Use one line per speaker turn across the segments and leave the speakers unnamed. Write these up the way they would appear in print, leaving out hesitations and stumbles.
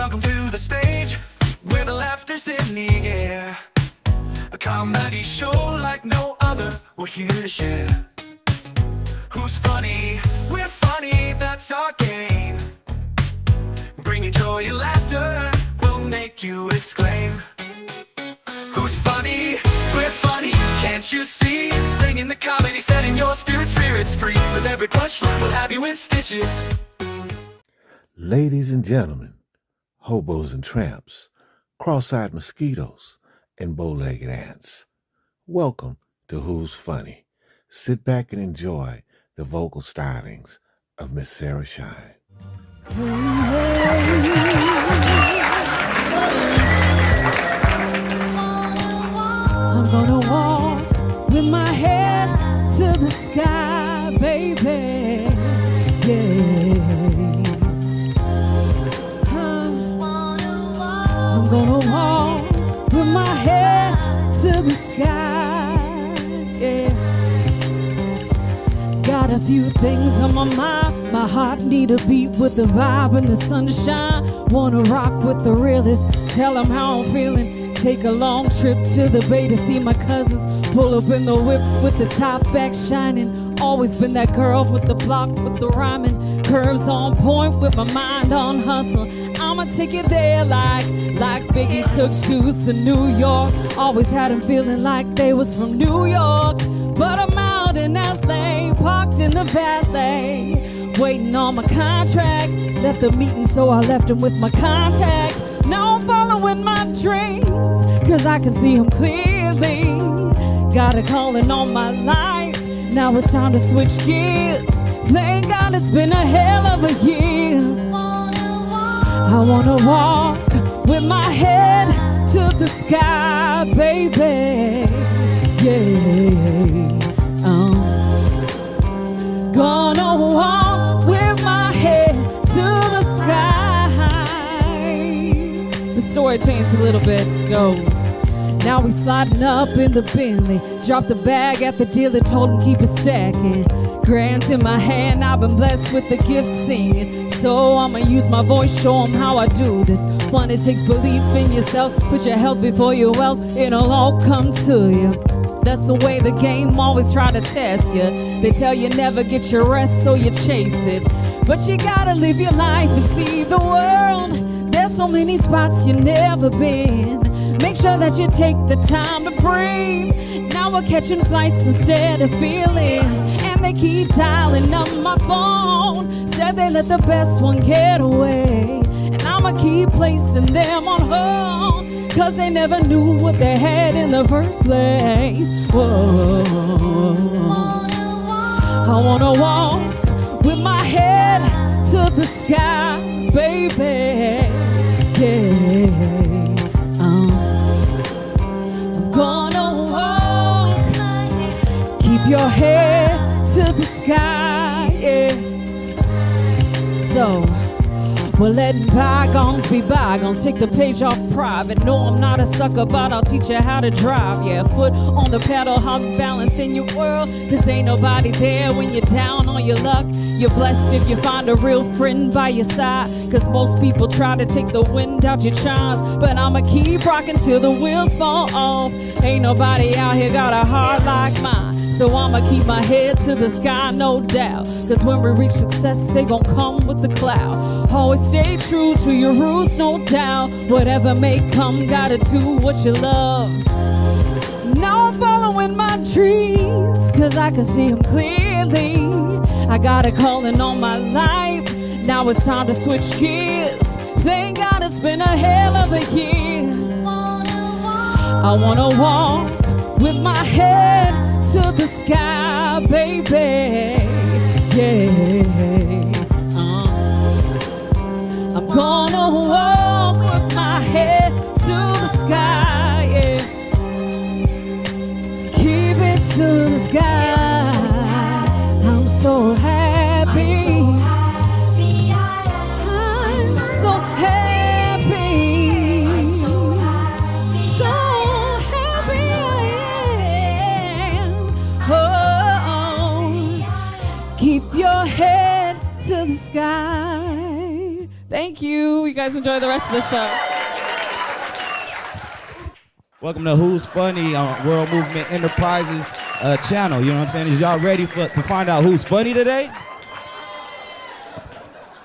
Welcome to the stage, where the laughter's in the air. A comedy show like no other, we're here to share. Who's funny? We're funny, that's our game. Bringing joy and laughter will make you exclaim. Who's funny? We're funny, can't you see? Bringing the comedy, setting your spirits free. With every punchline, we'll have you in stitches.
Ladies and gentlemen, hobos and tramps, cross-eyed mosquitoes, and bow-legged ants, welcome to Who's Funny. Sit back and enjoy the vocal stylings of Miss Sara Shine.
I'm gonna walk with my head to the sky, baby. Yeah. I'm gonna walk with my head to the sky. Yeah. Got a few things on my mind. My heart need a beat with the vibe and the sunshine. Wanna rock with the realest. Tell them how I'm feeling. Take a long trip to the bay to see my cousins. Pull up in the whip with the top back shining. Always been that girl with the block, with the rhyming. Curves on point with my mind on hustle. I'ma take it there like Biggie took Stews to New York. Always had them feeling like they was from New York. But I'm out in LA, parked in the valet, waiting on my contract. Left the meeting so I left him with my contact. Now I'm following my dreams, cause I can see them clearly. Got a calling on my life, now it's time to switch gears. Thank God it's been a hell of a year. I wanna walk with my head to the sky, baby. Yeah, I'm gonna walk with my head to the sky. The story changed a little bit, goes. Now we sliding up in the Bentley. Dropped the bag at the dealer, told him keep it stacking. Grants in my hand, I've been blessed with the gift singing. So I'ma use my voice, show them how I do this. One, it takes belief in yourself. Put your health before your wealth, it'll all come to you. That's the way the game always try to test you. They tell you never get your rest, so you chase it. But you gotta live your life and see the world. There's so many spots you've never been. Make sure that you take the time to breathe. Now we're catching flights instead of feelings. And they keep dialing up my phone. Said they let the best one get away. And I'ma keep placing them on hold, cause they never knew what they had in the first place. Whoa. I wanna walk with my head to the sky, baby. Yeah, I'm gonna walk. Keep your head to the sky, yeah. So we're letting bygones be bygones. Take the page off private. No, I'm not a sucker, but I'll teach you how to drive. Yeah, foot on the pedal, how to balance in your world. Cause ain't nobody there when you're down on your luck. You're blessed if you find a real friend by your side. Cause most people try to take the wind out your chimes. But I'ma keep rocking till the wheels fall off. Ain't nobody out here got a heart like mine. So I'ma keep my head to the sky, no doubt. Cause when we reach success, they gon' come with the cloud. Always stay true to your roots, no doubt. Whatever may come, gotta do what you love. Now I'm following my dreams, cause I can see them clearly. I got a calling on my life, now it's time to switch gears. Thank God it's been a hell of a year. I wanna walk with my head to the sky, baby. Yeah, I'm gonna walk with my head to the sky, yeah. Keep it to the sky. I'm so happy. I'm so happy. So happy I am. Oh, keep your head to the sky. Thank Thank you. You guys enjoy the rest of the show.
Welcome to Who's Funny on World Movement Enterprises channel. You know what I'm saying? Is y'all ready to find out who's funny today?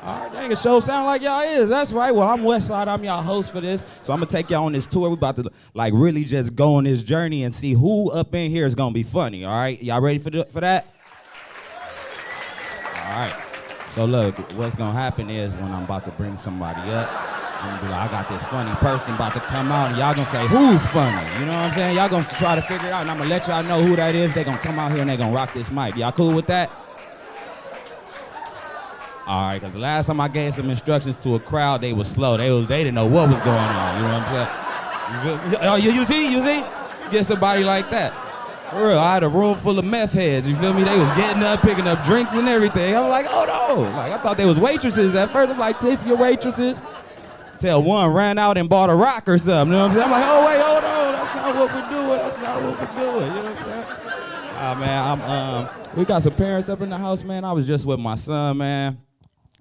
All right, dang, it show sound like y'all is. That's right. Well, I'm Westside. I'm y'all host for this. So I'm gonna take y'all on this tour. We're about to like really just go on this journey and see who up in here is gonna be funny. All right, y'all ready for that? All right. So look, what's gonna happen is when I'm about to bring somebody up, I'm gonna be like, I got this funny person about to come out, and y'all gonna say, who's funny? You know what I'm saying? Y'all gonna try to figure it out, and I'm gonna let y'all know who that is. They gonna come out here and they gonna rock this mic. Y'all cool with that? All right, because the last time I gave some instructions to a crowd, they was slow. They didn't know what was going on. You know what I'm saying? Oh, you see? Get somebody like that. For real, I had a room full of meth heads. You feel me? They was getting up, picking up drinks and everything. I was like, oh no! Like I thought they was waitresses at first. I'm like, tip your waitresses. Till one ran out and bought a rock or something. You know what I'm saying? I'm like, oh wait, hold on. That's not what we're doing. That's not what we're doing. You know what I'm saying? Man, we got some parents up in the house, man. I was just with my son, man.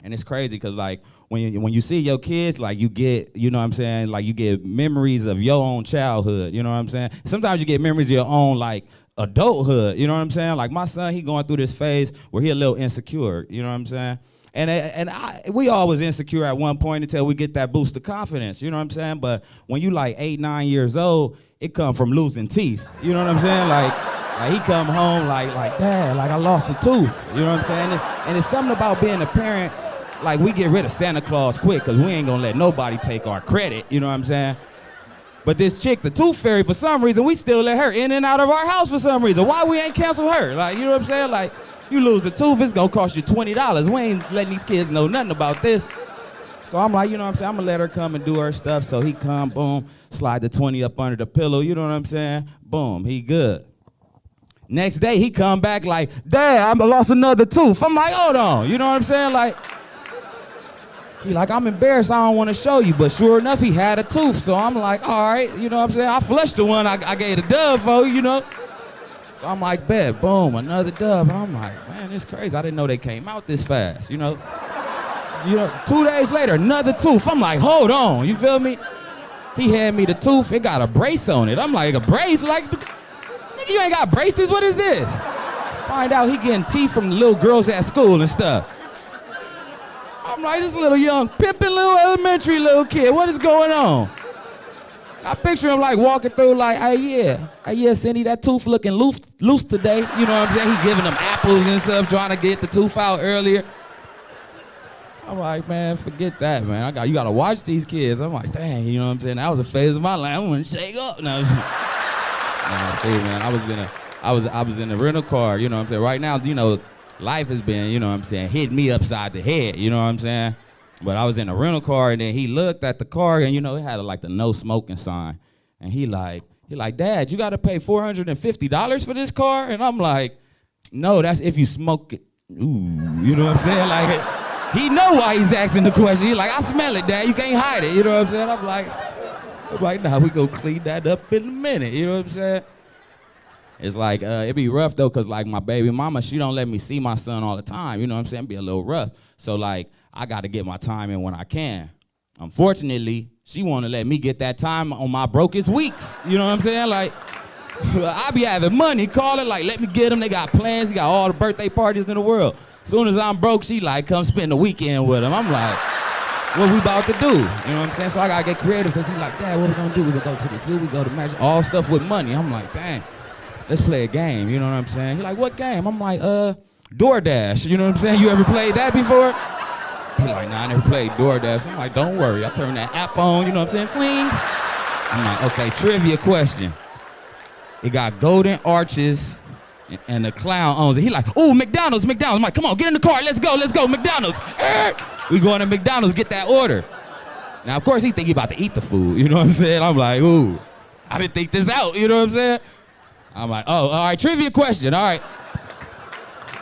And it's crazy because like when you see your kids, like you get, you know what I'm saying, like you get memories of your own childhood, you know what I'm saying? Sometimes you get memories of your own like adulthood, you know what I'm saying? Like my son, he going through this phase where he a little insecure, you know what I'm saying? We all was insecure at one point until we get that boost of confidence, you know what I'm saying? But when you like 8, 9 years old, it come from losing teeth, you know what I'm saying? Like he come home like Dad, like I lost a tooth, you know what I'm saying? And it's something about being a parent. Like, we get rid of Santa Claus quick because we ain't gonna let nobody take our credit, you know what I'm saying? But this chick, the tooth fairy, for some reason, we still let her in and out of our house for some reason. Why we ain't cancel her? Like, you know what I'm saying? Like, you lose a tooth, it's gonna cost you $20. We ain't letting these kids know nothing about this. So I'm like, you know what I'm saying? I'm gonna let her come and do her stuff. So he come, boom, slide the 20 up under the pillow, you know what I'm saying? Boom, he good. Next day, he come back like, Dad, I lost another tooth. I'm like, hold on, you know what I'm saying? Like, he like, I'm embarrassed, I don't want to show you. But sure enough, he had a tooth. So I'm like, all right, you know what I'm saying? I flushed the one I gave the dub for, you know? So I'm like, bet, boom, another dub. And I'm like, man, it's crazy. I didn't know they came out this fast, you know? 2 days later, another tooth. I'm like, hold on, you feel me? He had me the tooth, it got a brace on it. I'm like, a brace? Like, nigga, you ain't got braces? What is this? Find out he getting teeth from the little girls at school and stuff. I'm like, this little young, pimping little elementary little kid, what is going on? I picture him like walking through like, hey yeah, Cindy, that tooth looking loose today. You know what I'm saying? He giving them apples and stuff, trying to get the tooth out earlier. I'm like, man, forget that, man. You gotta watch these kids. I'm like, dang, you know what I'm saying? That was a phase of my life. I want to shake up. No, it's cool, man. I was in a rental car, you know what I'm saying? Right now, you know, life has been, you know what I'm saying, hitting me upside the head, you know what I'm saying? But I was in a rental car, and then he looked at the car, and, you know, it had like the no smoking sign. And he like, Dad, you got to pay $450 for this car? And I'm like, no, that's if you smoke it. Ooh, you know what I'm saying? Like, he know why he's asking the question. He like, I smell it, Dad. You can't hide it. You know what I'm saying? I'm like, nah, we go clean that up in a minute. You know what I'm saying? It's like, it be rough though, cause like my baby mama, she don't let me see my son all the time, you know what I'm saying? Be a little rough. So like, I gotta get my time in when I can. Unfortunately, she wanna let me get that time on my brokest weeks, you know what I'm saying? Like, I be having money, calling like, let me get them, they got plans, he got all the birthday parties in the world. Soon as I'm broke, she like, come spend the weekend with him. I'm like, what we about to do? You know what I'm saying? So I gotta get creative, cause he like, Dad, what we gonna do? We gonna go to the zoo, we go to magic, all stuff with money. I'm like, dang. Let's play a game, you know what I'm saying? He like, what game? I'm like, DoorDash, you know what I'm saying? You ever played that before? He like, nah, I never played DoorDash. I'm like, don't worry, I turn that app on, you know what I'm saying? Cling. I'm like, okay, trivia question. It got golden arches and the clown owns it. He like, oh, McDonald's. I'm like, come on, get in the car, let's go, McDonald's. We going to McDonald's, get that order. Now, of course, he think he about to eat the food, you know what I'm saying? I'm like, ooh, I didn't think this out, you know what I'm saying? I'm like, oh, all right, trivia question, all right.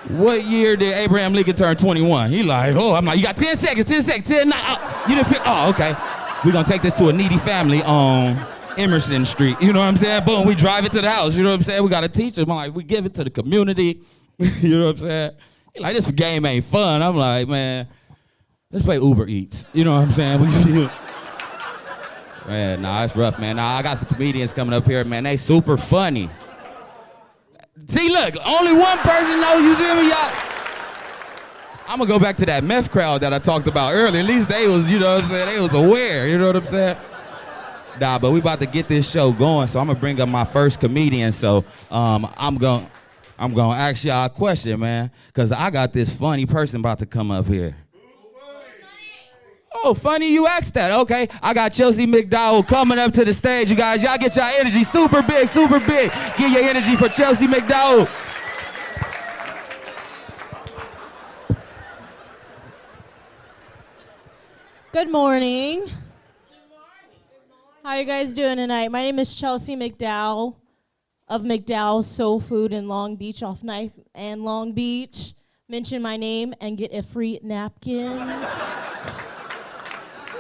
What year did Abraham Lincoln turn 21? He like, oh, I'm like, you got 10 seconds, 10, 9, you didn't fit, oh, okay. We're gonna take this to a needy family on Emerson Street, you know what I'm saying? Boom, we drive it to the house, you know what I'm saying? We gotta teach them, I'm like, we give it to the community, you know what I'm saying? He like, this game ain't fun. I'm like, man, Let's play Uber Eats. You know what I'm saying? Man, nah, it's rough, man. Nah, I got some comedians coming up here, man. They super funny. See, look, only one person knows, you see me, y'all? I'm gonna go back to that meth crowd that I talked about earlier. At least they was, you know what I'm saying? They was aware, you know what I'm saying? Nah, but we about to get this show going, so I'm gonna bring up my first comedian. So I'm gonna ask y'all a question, man, because I got this funny person about to come up here. Oh, funny you asked that. Okay, I got Chelsea McDowell coming up to the stage. You guys, y'all get y'all energy super big, super big. Get your energy for Chelsea McDowell.
Good morning. How you guys doing tonight? My name is Chelsea McDowell of McDowell's Soul Food in Long Beach, off 9th and Long Beach. Mention my name and get a free napkin.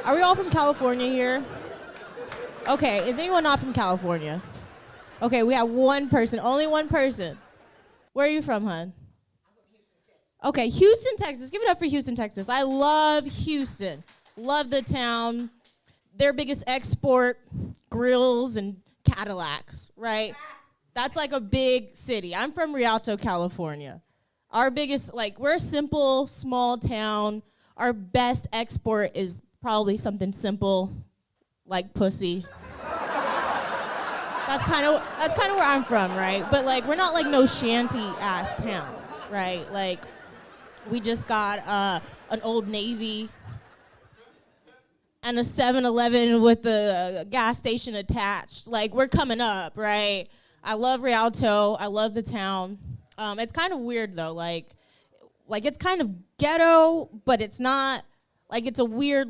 Are we all from California here? Okay, is anyone not from California? Okay, we have one person, only one person. Where are you from, hon? Okay, Houston, Texas. Give it up for Houston, Texas. I love Houston. Love the town. Their biggest export, grills and Cadillacs, right? That's like a big city. I'm from Rialto, California. Our biggest, we're a simple, small town. Our best export is probably something simple, like pussy. That's kind of where I'm from, right? But we're not no shanty-ass town, right? We just got an Old Navy and a 7-Eleven with the gas station attached. We're coming up, right? I love Rialto. I love the town. It's kind of weird, though. It's kind of ghetto, but it's not. It's a weird,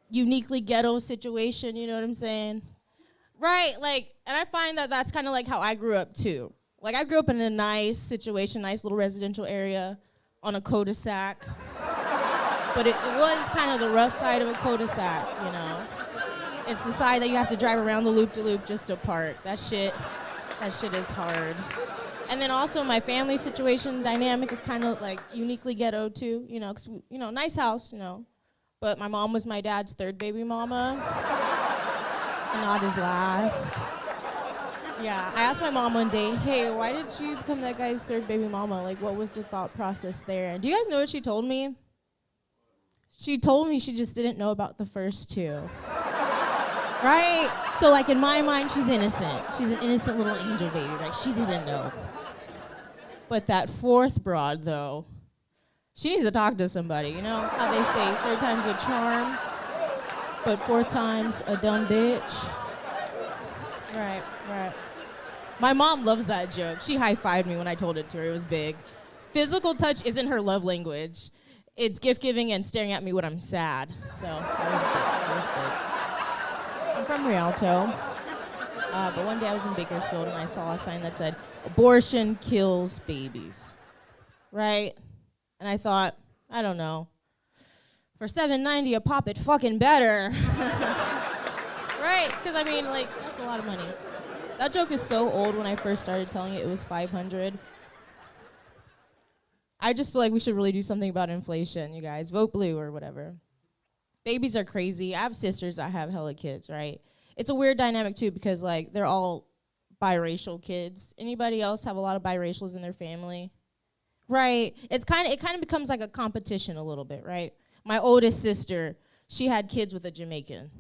uniquely ghetto situation, you know what I'm saying? Right, and I find that that's kind of how I grew up, too. I grew up in a nice situation, nice little residential area on a cul-de-sac. But it was kind of the rough side of a cul-de-sac, you know? It's the side that you have to drive around the loop-de-loop just to park. That shit is hard. And then also my family situation dynamic is kind of uniquely ghetto too, you know, 'cause, nice house, But my mom was my dad's third baby mama, and not his last. Yeah, I asked my mom one day, hey, why did you become that guy's third baby mama? What was the thought process there? And do you guys know what she told me? She told me she just didn't know about the first two. Right? So in my mind, she's innocent. She's an innocent little angel baby, right? She didn't know. But that fourth broad, though, she needs to talk to somebody. You know how they say third time's a charm, but fourth time's a dumb bitch? Right. My mom loves that joke. She high-fived me when I told it to her. It was big. Physical touch isn't her love language. It's gift-giving and staring at me when I'm sad. So that was big. I'm from Rialto. But one day I was in Bakersfield and I saw a sign that said, abortion kills babies. Right? And I thought, I don't know. For $7.90 a pop, it fucking better. Right? Because that's a lot of money. That joke is so old. When I first started telling it, it was $500. I just feel we should really do something about inflation, you guys. Vote blue or whatever. Babies are crazy. I have sisters that have hella kids, right? It's a weird dynamic, too, because, they're all biracial kids. Anybody else have a lot of biracials in their family? Right. It kind of becomes a competition a little bit, right? My oldest sister, she had kids with a Jamaican.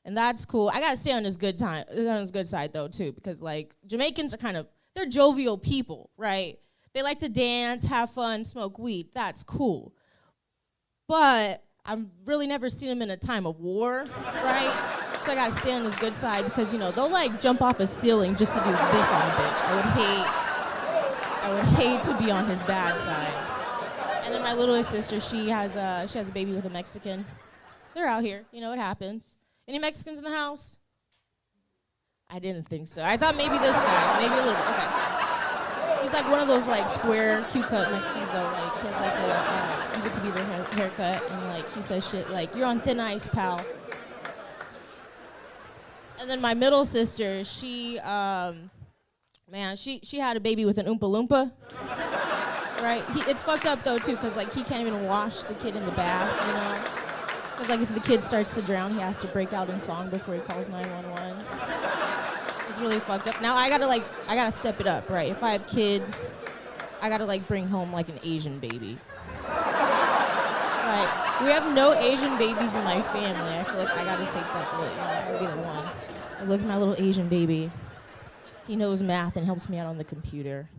And that's cool. I got to stay on his good side, though, too, because, Jamaicans are they're jovial people, right? They like to dance, have fun, smoke weed. That's cool. But I've really never seen them in a time of war, right? So I gotta stay on his good side because, they'll jump off a ceiling just to do this on a bitch. I would hate to be on his bad side. And then my littlest sister, she has a baby with a Mexican. They're out here, it happens. Any Mexicans in the house? I didn't think so. I thought maybe this guy, maybe a little bit, okay. He's one of those square Q-cut Mexicans though. He has you get to be their haircut, and he says shit you're on thin ice, pal. And then my middle sister, she had a baby with an Oompa Loompa. right? It's fucked up though too, cause like he can't even wash the kid in the bath, you know? Cause like if the kid starts to drown, he has to break out in song before he calls 911. It's really fucked up. Now I gotta step it up, right? If I have kids, I gotta like bring home like an Asian baby. Right. We have no Asian babies in my family. I feel like I gotta take that, you know, I gotta be the one. Like, look at my little Asian baby. He knows math and helps me out on the computer.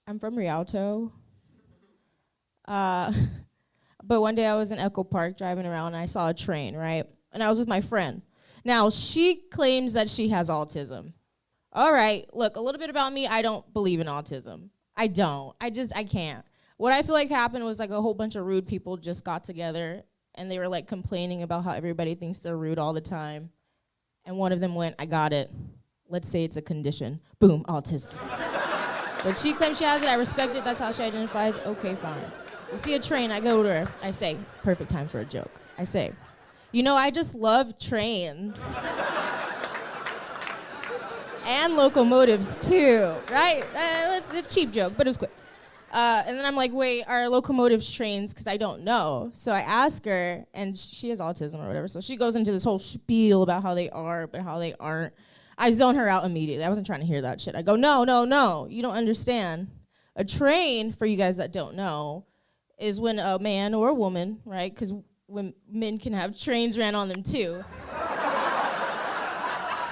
I'm from Rialto. But one day I was in Echo Park driving around and I saw a train, right? And I was with my friend. Now, she claims that she has autism. All right, look, a little bit about me, I don't believe in autism. I don't. I can't. What I feel like happened was like a whole bunch of rude people just got together and they were like complaining about how everybody thinks they're rude all the time. And one of them went, I got it. Let's say it's a condition. Boom, autism. But she claims she has it, I respect it, that's how she identifies, okay, fine. We see a train, I go to her, I say, perfect time for a joke. I say, you know, I just love trains. And locomotives too, right? That's a cheap joke, but it was quick. And then I'm like, wait, are locomotives trains? Because I don't know. So I ask her, and she has autism or whatever, so she goes into this whole spiel about how they are, but how they aren't. I zone her out immediately. I wasn't trying to hear that shit. I go, no, you don't understand. A train, for you guys that don't know, is when a man or a woman, right, because when men can have trains ran on them too,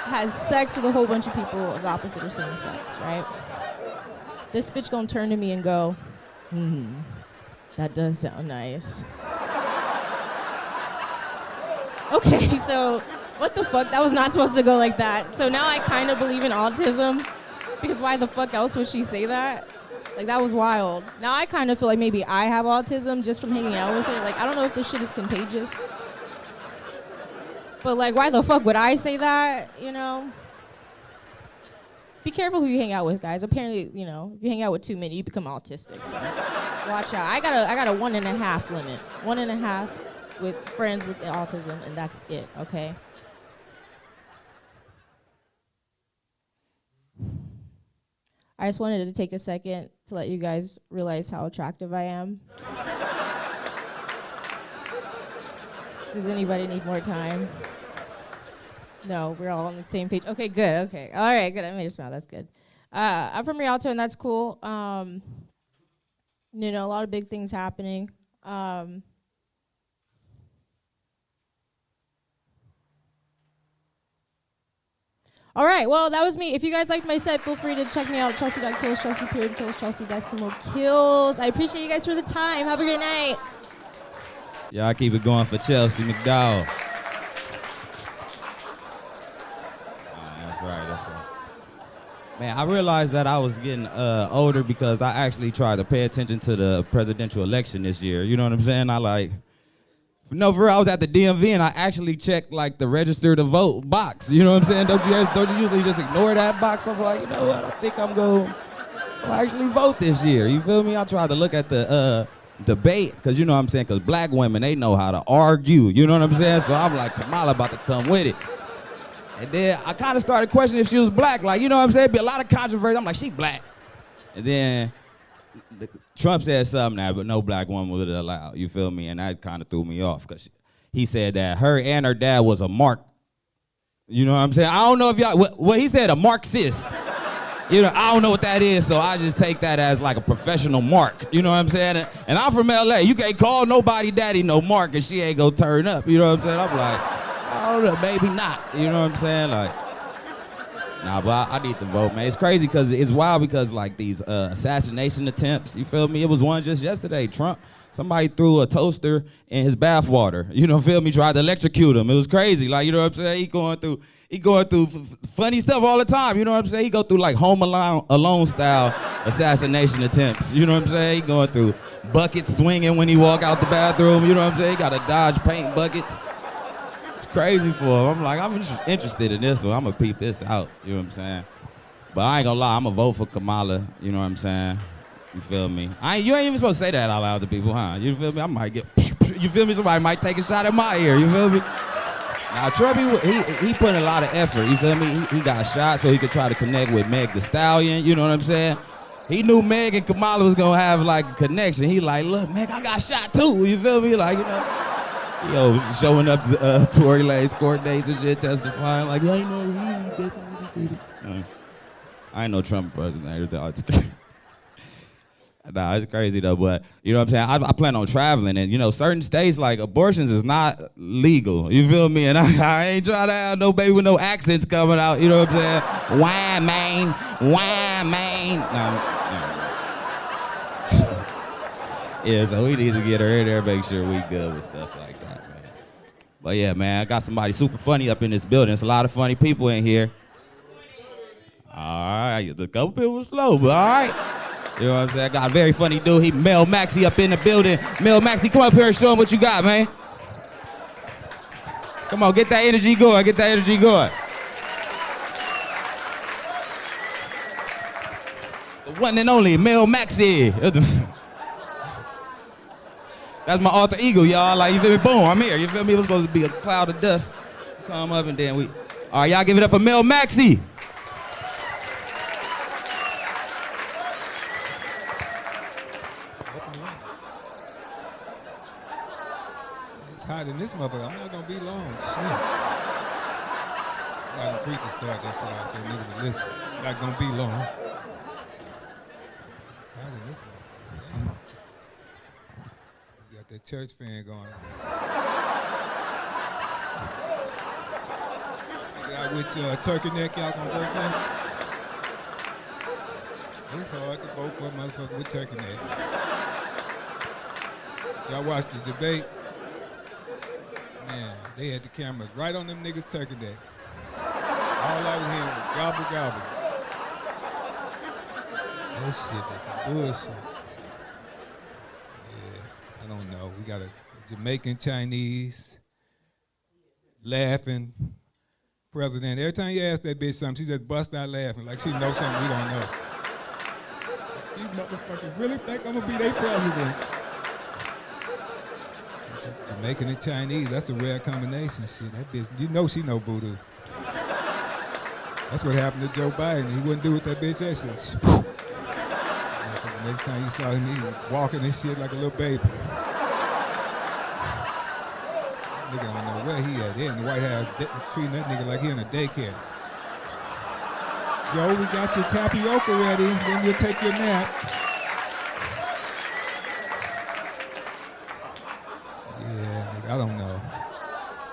has sex with a whole bunch of people of opposite or same sex, right? This bitch gonna turn to me and go, that does sound nice. Okay, so what the fuck? That was not supposed to go like that. So now I kind of believe in autism, because why the fuck else would she say that? Like, that was wild. Now I kind of feel like maybe I have autism just from hanging out with her. Like, I don't know if this shit is contagious. But like, why the fuck would I say that, you know? Be careful who you hang out with, guys. Apparently, you know, if you hang out with too many, you become autistic, so watch out. I got a 1.5 limit. 1.5 with friends with autism, and that's it, okay? I just wanted to take a second to let you guys realize how attractive I am. Does anybody need more time? No, we're all on the same page. Okay, good, okay. All right, good, I made a smile, that's good. I'm from Rialto, and that's cool. You know, a lot of big things happening. All right, well, that was me. If you guys liked my set, feel free to check me out. Chelsea.kills, Chelsea period kills, Chelsea decimal kills. I appreciate you guys for the time. Have a great night.
Y'all keep it going for Chelsea McDowell. That's right. Man, I realized that I was getting older because I actually tried to pay attention to the presidential election this year. You know what I'm saying? No, for real, I was at the DMV and I actually checked like the register to vote box. You know what I'm saying? Don't you usually just ignore that box? I'm like, you know what? I think I'm going to actually vote this year. You feel me? I tried to look at the debate, because you know what I'm saying? Because black women, they know how to argue. You know what I'm saying? So I'm like, Kamala about to come with it. And then I kind of started questioning if she was black. Like, you know what I'm saying? Be a lot of controversy. I'm like, she black. And then Trump said something there, but no black woman was allowed. You feel me? And that kind of threw me off, because he said that her and her dad was a Mark. You know what I'm saying? I don't know if y'all, well, he said a Marxist. You know, I don't know what that is, so I just take that as like a professional mark. You know what I'm saying? And I'm from LA. You can't call nobody daddy no mark and she ain't gonna turn up. You know what I'm saying? I'm like, I don't know, maybe not. You know what I'm saying? Like, nah, but I need to vote, man. It's crazy because it's wild, because like these assassination attempts, you feel me? It was one just yesterday. Trump, somebody threw a toaster in his bathwater. You know, feel me? Tried to electrocute him. It was crazy. Like, you know what I'm saying? He going through funny stuff all the time. You know what I'm saying? He go through like Home Alone style assassination attempts. You know what I'm saying? He going through buckets swinging when he walk out the bathroom. You know what I'm saying? He got to dodge paint buckets. It's crazy for him. I'm like, I'm interested in this one. I'm gonna peep this out. You know what I'm saying? But I ain't gonna lie, I'm gonna vote for Kamala. You know what I'm saying? You feel me? You ain't even supposed to say that out loud to people, huh? You feel me? I might get, you feel me? Somebody might take a shot at my ear. You feel me? Now Trump, he put in a lot of effort. You feel me? He got shot so he could try to connect with Meg Thee Stallion. You know what I'm saying? He knew Meg and Kamala was gonna have like a connection. He like, look, Meg, I got shot too. You feel me? Like, you know, showing up to Tory Lanez court dates and shit, testifying like, yeah, you know, he definitely did it. I ain't no Trump president. Nah, it's crazy though, but you know what I'm saying? I plan on traveling, and you know, certain states like abortions is not legal. You feel me? And I ain't trying to have no baby with no accents coming out. You know what I'm saying? Why, man? Why, man? Yeah, so we need to get her in there, make sure we good with stuff like that, man. But yeah, man, I got somebody super funny up in this building. There's a lot of funny people in here. All right, the couple people was slow, but all right. You know what I'm saying? I got a very funny dude. He Mel Maxey up in the building. Mel Maxey, come up here and show him what you got, man. Come on, get that energy going. Get that energy going. The one and only Mel Maxey. That's my alter ego, y'all. Like, you feel me? Boom, I'm here. You feel me? It was supposed to be a cloud of dust. Come up and then we. All right, y'all give it up for Mel Maxey.
Hot in this motherfucker. I'm not gonna be long. Shit. Got the preacher start that shit. I said, nigga, to listen. Not gonna be long. It's hot in this motherfucker. Damn. You got that church fan going on. Nigga out with your turkey neck, y'all gonna vote for him? It's hard to vote for a motherfucker with turkey neck. Y'all watch the debate? Man, they had the cameras right on them niggas' turkey neck. All I was hearing was gobble, gobble. That shit is some bullshit. Yeah, I don't know. We got a Jamaican Chinese laughing president. Every time you ask that bitch something, she just bust out laughing like she knows something we don't know. These motherfuckers really think I'm gonna be their president. Jamaican and Chinese, that's a rare combination. Shit, that bitch, you know she know voodoo. That's what happened to Joe Biden. He wouldn't do what that bitch said. Next time you saw him, he was walking and shit like a little baby. Nigga don't know where he at. They in the White House treating that nigga like he in a daycare. Joe, we got your tapioca ready. Then you'll take your nap. I don't know.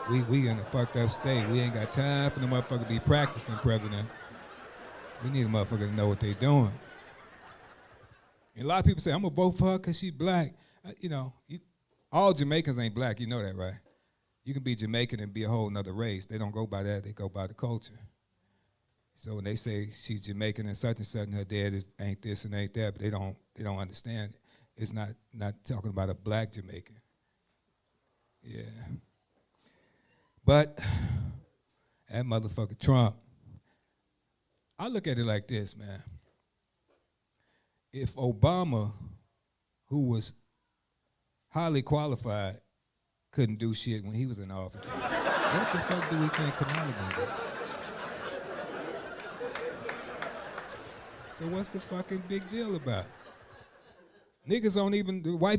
We in a fucked up state. We ain't got time for the motherfucker to be practicing president. We need a motherfucker to know what they doing. And a lot of people say, I'm gonna vote for her because she's black. You know, all Jamaicans ain't black, you know that, right? You can be Jamaican and be a whole nother race. They don't go by that, they go by the culture. So when they say she's Jamaican and such, her dad ain't this and ain't that, but they don't understand it. It's not talking about a black Jamaican. Yeah. But that motherfucker Trump, I look at it like this, man. If Obama, who was highly qualified, couldn't do shit when he was in office, what the fuck do we think Kamala gonna do? So what's the fucking big deal about? Niggas don't even white.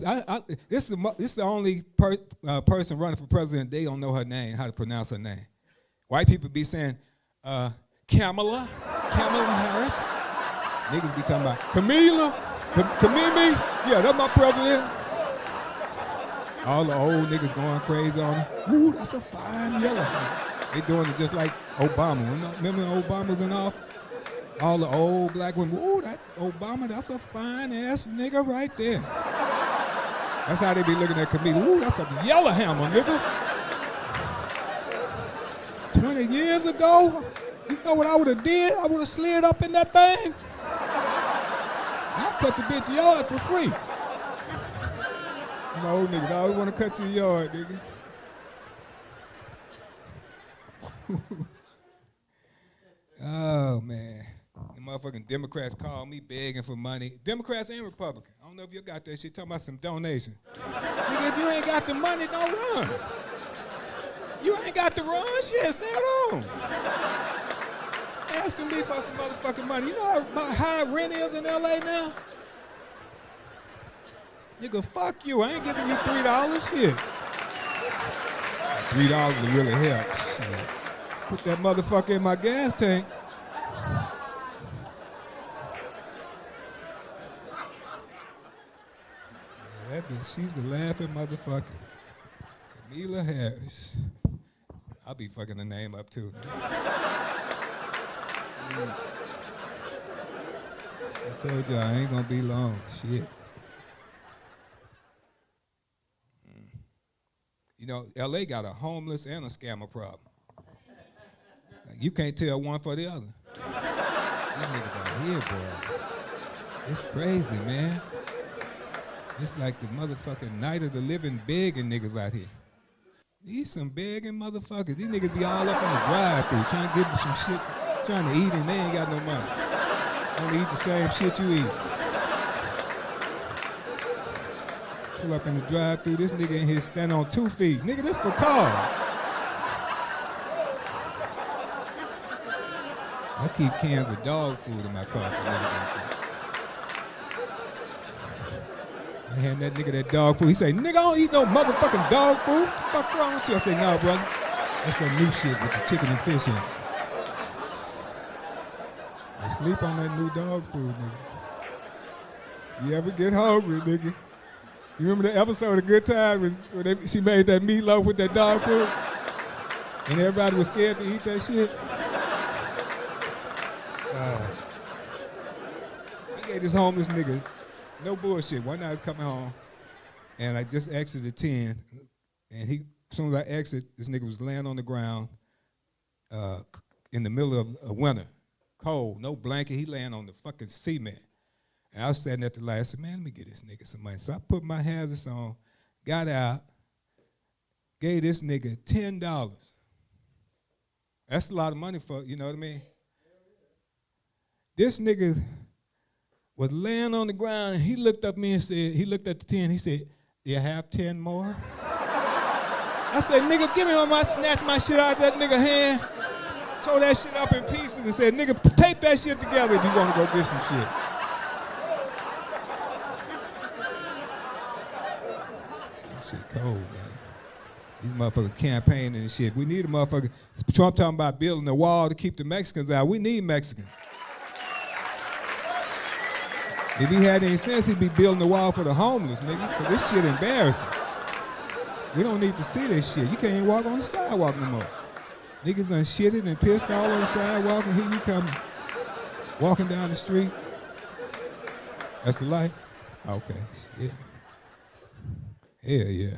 This is the only person running for president. They don't know her name, how to pronounce her name. White people be saying Kamala Harris. Niggas be talking about Kamimi. Yeah, that's my president. All the old niggas going crazy on her. Ooh, that's a fine yellow. They doing it just like Obama. Remember when Obama was in office? All the old black women, ooh, that Obama, that's a fine ass nigga right there. That's how they be looking at Camille. Ooh, that's a yellow hammer, nigga. 20 years ago, you know what I would have did? I would have slid up in that thing. I cut the bitch yard for free. You know, old niggas, I always want to cut your yard, nigga. Oh, man. The motherfucking Democrats call me begging for money. Democrats and Republicans. I don't know if you got that shit, talking about some donation. Nigga, if you ain't got the money, don't run. You ain't got to run. Shit, stay at home. Asking me for some motherfucking money. You know how high rent is in LA now? Nigga, fuck you. I ain't giving you $3. Shit. $3 will really help. Shit. Put that motherfucker in my gas tank. That bitch, she's the laughing motherfucker. Camila Harris. I'll be fucking the name up too. I told y'all I ain't gonna be long. Shit. You know, LA got a homeless and a scammer problem. Like, you can't tell one for the other. These niggas out here, boy. It's crazy, man. It's like the motherfucking night of the living begging niggas out here. These some begging motherfuckers. These niggas be all up in the drive-thru trying to get them some shit, trying to eat, and they ain't got no money. Only eat the same shit you eat. Pull up in the drive-thru, this nigga in here stand on 2 feet. Nigga, this for cars. I keep cans of dog food in my car for niggas like that. I hand that nigga that dog food. He say, nigga, I don't eat no motherfucking dog food. What the fuck wrong with you? I say, no, brother. That's that new shit with the chicken and fish in it. I sleep on that new dog food, nigga. You ever get hungry, nigga? You remember the episode of Good Times where she made that meatloaf with that dog food? And everybody was scared to eat that shit? I gave this homeless nigga, no bullshit. One night I was coming home, and I just exited 10, and as soon as I exit, this nigga was laying on the ground in the middle of a winter, cold, no blanket. He laying on the fucking cement. And I was standing at the light. I said, man, let me get this nigga some money. So I put my hazards on, got out, gave this nigga $10. That's a lot of money for, you know what I mean? This nigga was laying on the ground, and he looked up at me and said, he looked at the 10, he said, you have 10 more? I said, nigga, give me on my, snatch my shit out of that nigga hand, tore that shit up in pieces and said, nigga, tape that shit together if you want to go get some shit. That shit cold, man. These motherfuckers campaigning and shit. We need a motherfucker. Trump talking about building a wall to keep the Mexicans out. We need Mexicans. If he had any sense, he'd be building a wall for the homeless, nigga, because this shit embarrassing. We don't need to see this shit. You can't even walk on the sidewalk no more. Niggas done shitted and pissed all on the sidewalk, and here you come walking down the street. That's the light? Okay, shit. Hell yeah.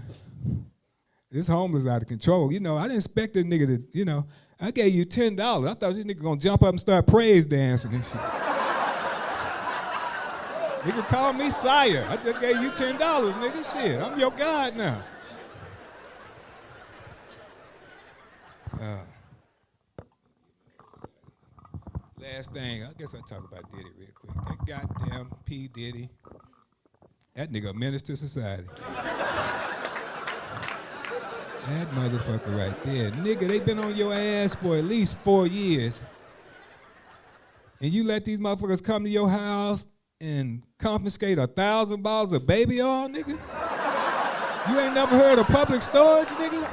This homeless out of control. You know, I didn't expect this nigga to, you know, I gave you $10. I thought this nigga gonna jump up and start praise dancing and shit. Nigga call me sire. I just gave you $10, nigga. Shit, I'm your God now. Last thing, I guess I'll talk about Diddy real quick. That goddamn P. Diddy, that nigga a menace to society. That motherfucker right there. Nigga, they been on your ass for at least 4 years. And you let these motherfuckers come to your house and confiscate 1,000 bottles of baby oil, nigga? You ain't never heard of public storage, nigga?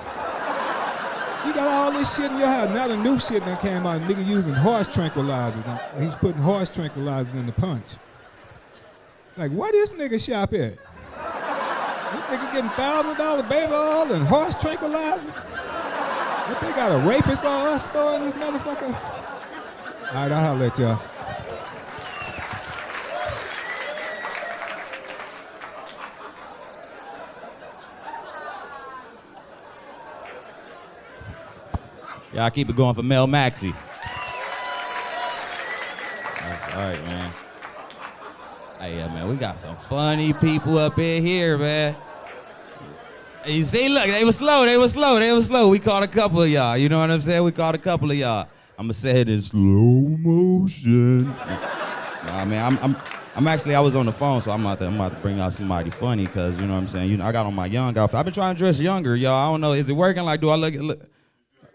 You got all this shit in your house. Now the new shit that came out, nigga using horse tranquilizers. He's putting horse tranquilizers in the punch. Like, where this nigga shop at? This nigga getting $1,000 baby oil and horse tranquilizer? What, they got a rapist on us store in this motherfucker? All right, I'll holler at y'all.
Y'all keep it going for Mel Maxey. That's all right, man. Hey, yeah, man, we got some funny people up in here, man. You see, look, they were slow. We caught a couple of y'all, you know what I'm saying? We caught a couple of y'all. I'm gonna say it in slow motion. Nah, man, I'm actually, I was on the phone, so I'm about to bring out somebody funny, cause you know what I'm saying? You know, I got on my young outfit. I've been trying to dress younger, y'all. I don't know, is it working? Like, do I look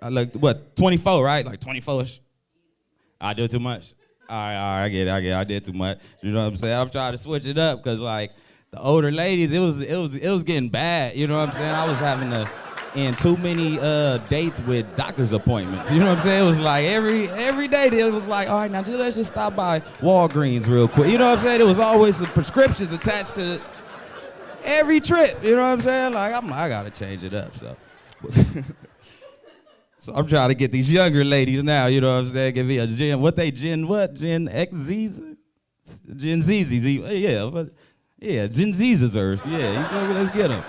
I look, what, 24, right? Like 24-ish. I do too much. All right, I get it. I did too much. You know what I'm saying? I'm trying to switch it up because like the older ladies, it was getting bad. You know what I'm saying? I was having to end too many dates with doctor's appointments. You know what I'm saying? It was like every day it was like, all right, now let's just stop by Walgreens real quick. You know what I'm saying? It was always some prescriptions attached to every trip. You know what I'm saying? Like I gotta change it up. So. So I'm trying to get these younger ladies now, you know what I'm saying? Give me a Gen X Z's? Gen Z's, yeah, Gen Z's earth. Yeah, you feel me? Let's get them.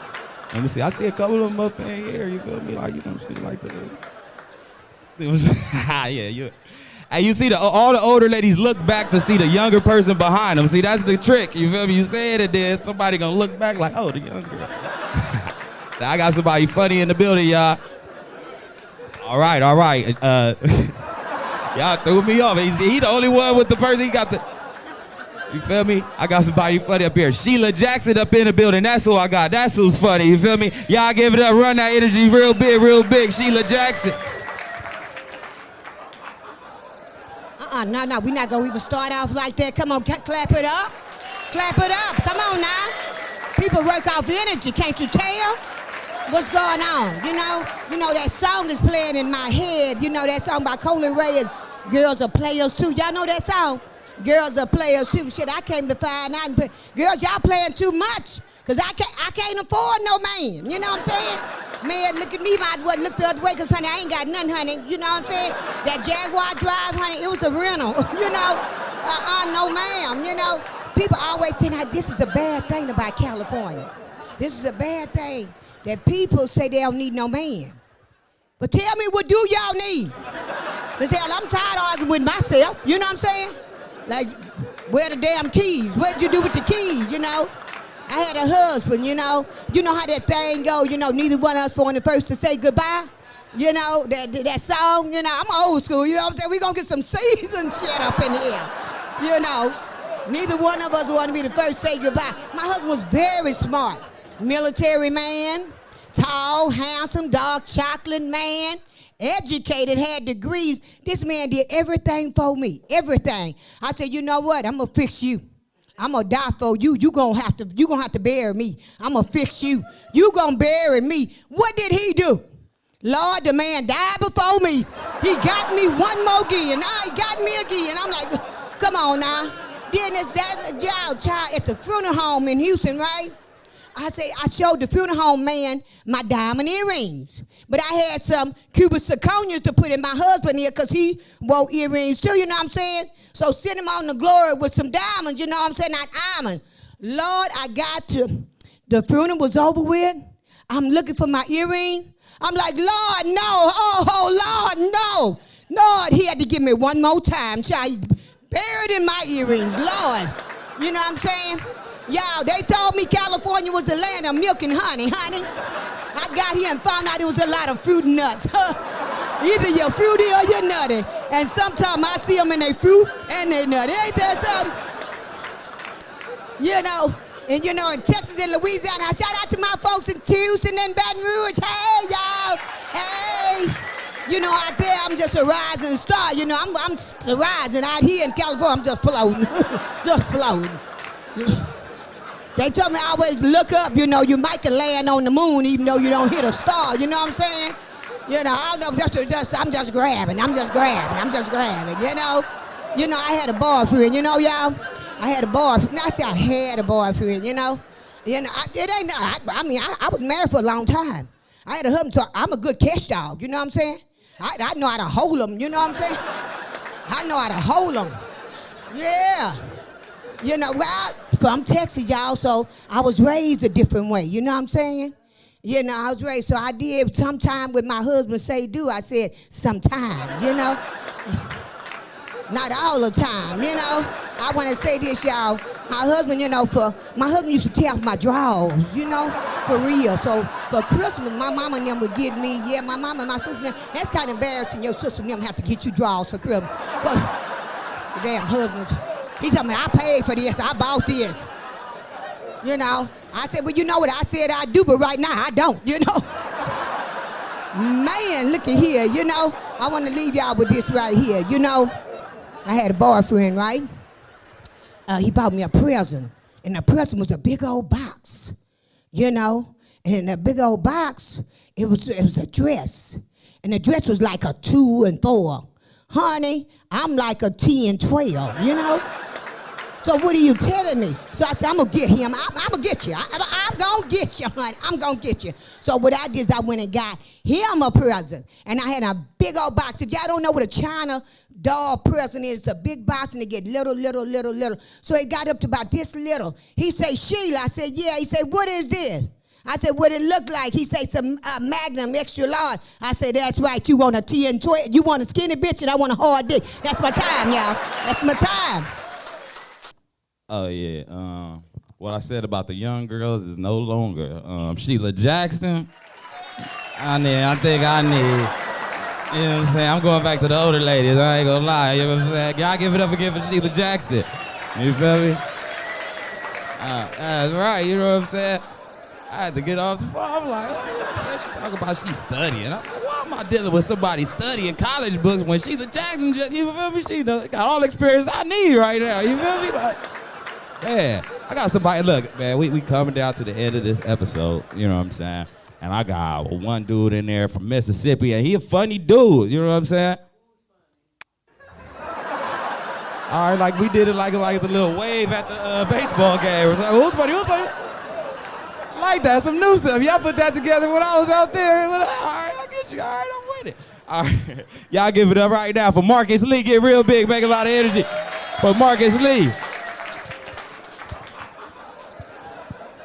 Let me see. I see a couple of them up in here, you feel me? Like, you know what I'm saying? Like that. And you see all the older ladies look back to see the younger person behind them. See, that's the trick, you feel me? You say it and then somebody gonna look back like, oh, the younger. Now I got somebody funny in the building, y'all. All right. Y'all threw me off. He the only one with the person. He got the. You feel me? I got somebody funny up here. Sheila Jackson up in the building. That's who I got. That's who's funny. You feel me? Y'all give it up. Run that energy real big. Sheila Jackson.
No, we're not gonna even start off like that. Come on, clap it up. Clap it up. Come on now. People work off energy. Can't you tell? What's going on? You know that song is playing in my head. You know that song by Coley Ray is Girls Are Players Too. Y'all know that song? Girls Are Players Too. Shit, I came to find out. Girls, y'all playing too much. Because I can't afford no man. You know what I'm saying? Man, look at me, might as well look the other way because, honey, I ain't got nothing, honey. You know what I'm saying? That Jaguar Drive, honey, it was a rental. You know? No, ma'am. You know? People always say, now, this is a bad thing about California. This is a bad thing. That people say they don't need no man. But tell me, what do y'all need? Because hell, I'm tired of arguing with myself. You know what I'm saying? Like, where the damn keys? What'd you do with the keys, you know? I had a husband, you know. You know how that thing go, you know, neither one of us wanted first to say goodbye. You know, that song, you know, I'm old school, you know what I'm saying? We gonna get some seasoned shit up in here, you know. Neither one of us wanted to be the first to say goodbye. My husband was very smart. Military man, tall, handsome, dark chocolate man, educated, had degrees. This man did everything for me, everything. I said, you know what? I'm gonna fix you. I'm gonna die for you. You gonna have to bury me. I'm gonna fix you. You gonna bury me. What did he do? Lord, the man died before me. He got me one more again. Now he got me again. I'm like, come on now. Then that child at the funeral home in Houston, right? I showed the funeral home man my diamond earrings. But I had some Cuban zirconias to put in my husband here because he wore earrings too, you know what I'm saying? So send him on the glory with some diamonds, you know what I'm saying? Not diamonds. Lord, I got to, the funeral was over with. I'm looking for my earring. I'm like, Lord, no. Oh, Lord, no. Lord, he had to give me one more time. Child, buried in my earrings, Lord. You know what I'm saying? Y'all, they told me California was the land of milk and honey. I got here and found out it was a lot of fruit and nuts. Either you're fruity or you're nutty. And sometimes I see them in their fruit and they nutty. Ain't that something? You know, and you know, in Texas and Louisiana, I shout out to my folks in Houston and Baton Rouge. Hey, y'all. Hey. You know, out there, I'm just a rising star. You know, I'm rising. Out here in California, I'm just floating. Just floating. They told me I always look up, you know, you might can land on the moon even though you don't hit a star, you know what I'm saying? You know, I don't know, I'm just grabbing, you know? You know, I had a boyfriend, you know, y'all? I had a boyfriend, I say I had a boyfriend, you know? I was married for a long time. I had a husband, so I'm a good catch dog, you know what I'm saying? I know how to hold them, you know what I'm saying? I know how to hold them, yeah. You know, well, from Texas, y'all, so I was raised a different way, you know what I'm saying? You know, I was raised, so I did sometime with my husband say do, I said sometime, you know? Not all the time, you know? I want to say this, y'all. My husband, you know, my husband used to tear off my drawers, you know, for real. So for Christmas, my mama and them would give me, my mama and my sister and them, that's kind of embarrassing, your sister and them have to get you drawers for Christmas. But the damn husbands. He told me, I paid for this, I bought this. You know, I said, well, you know what I said I do, but right now I don't, you know. Man, look at here, you know, I want to leave y'all with this right here. You know, I had a boyfriend, right? He bought me a present, and the present was a big old box, you know? And in that big old box, it was a dress, and the dress was like a 2 and 4. Honey, I'm like a 10 and 12, you know? So what are you telling me? So I said, I'm gonna get him. I'm gonna get you. I'm gonna get you, honey. I'm gonna get you. So what I did is I went and got him a present. And I had a big old box. If y'all don't know what a China doll present is, it's a big box and it get little. So it got up to about this little. He said, Sheila. I said, yeah. He said, what is this? I said, what it look like? He said, it's a Magnum extra large. I said, that's right. You want a 10 and 12. You want a skinny bitch and I want a hard dick. That's my time, y'all. That's my time.
Oh yeah. What I said about the young girls is no longer. Sheila Jackson. I think I need. You know what I'm saying? I'm going back to the older ladies. I ain't gonna lie. You know what I'm saying? Y'all give it up again for Sheila Jackson. You feel me? That's right. You know what I'm saying? I had to get off the phone. I'm like, oh, she talking about she studying. I'm like, why am I dealing with somebody studying college books when Sheila Jackson just, you feel me? She got all the experience I need right now. You feel me? Like, yeah, I got somebody. Look, man, we coming down to the end of this episode. You know what I'm saying? And I got one dude in there from Mississippi, and he a funny dude. You know what I'm saying? All right, like we did it like the little wave at the baseball game. It was like, who's funny? Who's funny? I like that, some new stuff. Y'all put that together when I was out there. All right, I get you. All right, I'm with it. All right, y'all give it up right now for Marcus Lee. Get real big, make a lot of energy for Marcus Lee.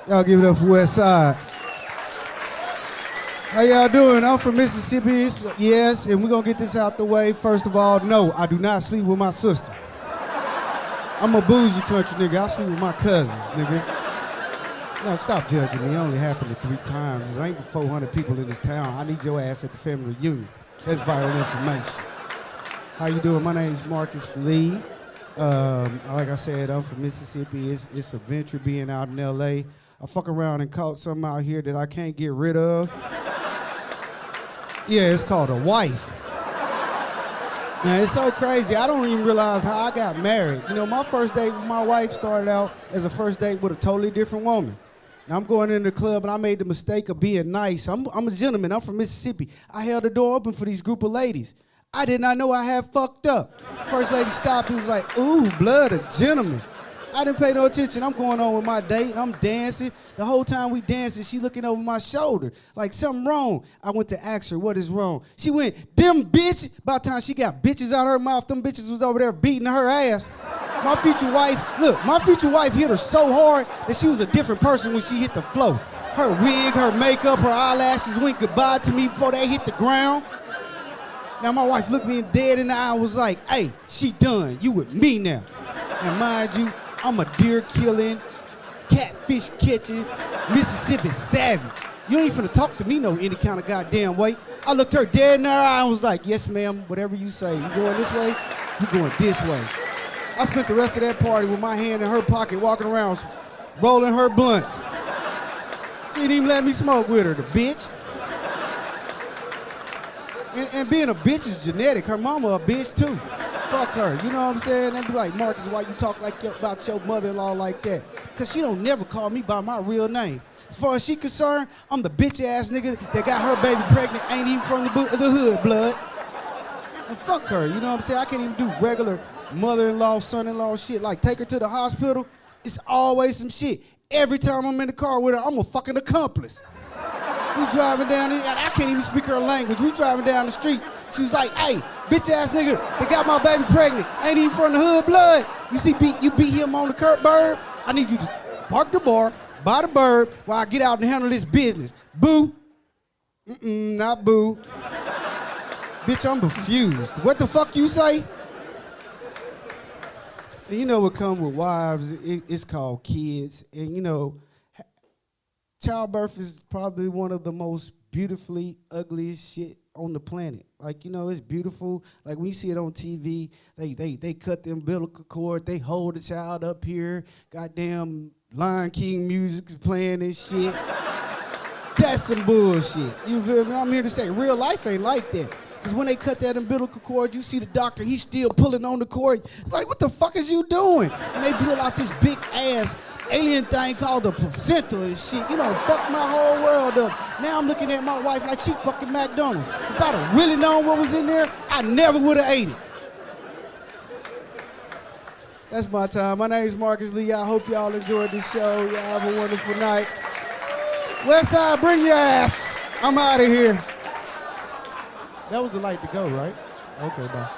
Y'all give it up for Westside. How y'all doing? I'm from Mississippi, yes, and we're gonna get this out the way. First of all, no, I do not sleep with my sister. I'm a bougie country nigga. I sleep with my cousins, nigga. No, stop judging me. It only happened 3 times. There ain't 400 people in this town. I need your ass at the family reunion. That's vital information. How you doing? My name's Marcus Lee. Like I said, I'm from Mississippi. It's a venture being out in L.A. I fuck around and caught something out here that I can't get rid of. Yeah, it's called a wife. Man, it's so crazy. I don't even realize how I got married. You know, my first date with my wife started out as a first date with a totally different woman. Now I'm going in the club and I made the mistake of being nice. I'm a gentleman. I'm from Mississippi. I held the door open for these group of ladies. I did not know I had fucked up. First lady stopped. He was like, ooh, blood, a gentleman. I didn't pay no attention. I'm going on with my date. I'm dancing. The whole time we dancing, she looking over my shoulder like something wrong. I went to ask her, what is wrong? She went, them bitch. By the time she got bitches out her mouth, them bitches was over there beating her ass. My future wife hit her so hard that she was a different person when she hit the floor. Her wig, her makeup, her eyelashes went goodbye to me before they hit the ground. Now my wife looked me dead in the eye and was like, hey, she done. You with me now. And mind you, I'm a deer killing, catfish catching, Mississippi savage. You ain't finna talk to me no any kind of goddamn way. I looked her dead in her eye and was like, yes ma'am, whatever you say. You going this way, you going this way. I spent the rest of that party with my hand in her pocket walking around rolling her blunts. She didn't even let me smoke with her, the bitch. And being a bitch is genetic. Her mama a bitch too. Fuck her, you know what I'm saying? They be like, Marcus, why you talk like about your mother-in-law like that? Cause she don't never call me by my real name. As far as she concerned, I'm the bitch-ass nigga that got her baby pregnant, ain't even from the hood, blood. And fuck her, you know what I'm saying? I can't even do regular mother-in-law, son-in-law shit, like take her to the hospital. It's always some shit. Every time I'm in the car with her, I'm a fucking accomplice. We driving down there, and I can't even speak her language. We driving down the street. She was like, hey, bitch-ass nigga, they got my baby pregnant. Ain't even from the hood, blood. You see, you beat him on the curb, bird. I need you to park the bar, buy the bird, while I get out and handle this business. Boo. Not boo. Bitch, I'm confused. What the fuck you say? And you know what comes with wives? It's called kids. And you know, childbirth is probably one of the most beautifully ugliest shit on the planet. Like, you know, it's beautiful. Like when you see it on TV, they cut the umbilical cord, they hold the child up here, goddamn Lion King music's playing and shit. That's some bullshit. You feel me? I'm here to say real life ain't like that. Because when they cut that umbilical cord, you see the doctor, he's still pulling on the cord. It's like, what the fuck is you doing? And they build out this big ass alien thing called the placenta and shit. You know, fuck my whole world up. Now I'm looking at my wife like she fucking McDonald's. If I'd have really known what was in there, I never would have ate it. That's my time. My name's Marcus Lee. I hope y'all enjoyed this show. Y'all have a wonderful night. Westside, bring your ass. I'm out of here. That was the light to go, right? Okay, bye.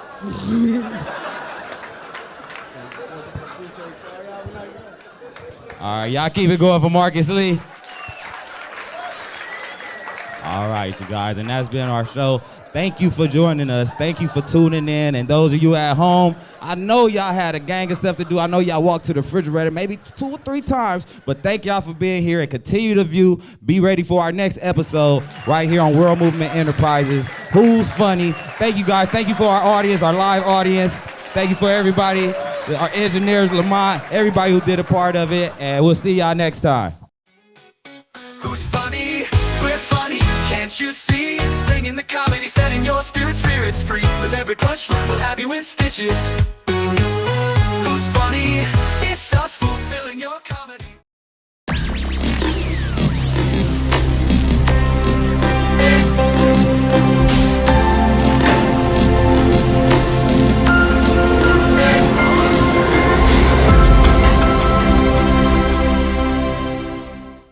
All right, y'all keep it going for Marcus Lee. All right, you guys, and that's been our show. Thank you for joining us. Thank you for tuning in. And those of you at home, I know y'all had a gang of stuff to do. I know y'all walked to the refrigerator maybe 2 or 3 times, but thank y'all for being here and continue to view. Be ready for our next episode right here on World Movement Enterprises. Who's Funny? Thank you guys. Thank you for our audience, our live audience. Thank you for everybody, our engineers, Lamont, everybody who did a part of it. And we'll see y'all next time.
Who's funny? We're funny, can't you see? Bringing the comedy, setting your spirits free. With every punchline, we'll have you in stitches. Who's funny? It's us.